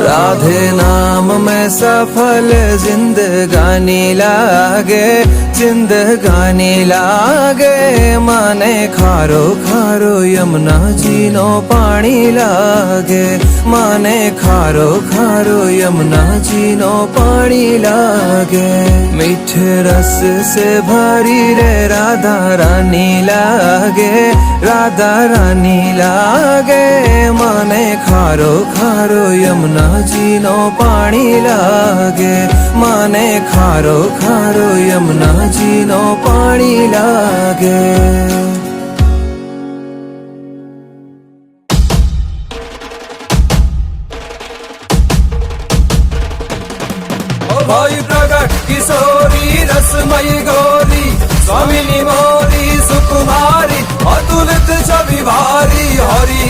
राधे नाम में सफल जिंदगानी लागे, जिंदगानी लागे। माने खारो खारो यमुना जी नो पानी लागे, माने खारो खारो यमुना जी नो पानी लागे। मीठे रस से भरी रे राधा रानी लागे, राधा रानी लागे। माने खारो खारो यमुना जी नो पानी लागे, माने खारो खारो यमुना जी नो पानी लागे। भाई प्रगट किशोरी रसमयी गौरी, स्वामिनी मोरी सुकुमारी, अतुलित छवि भारी। हरि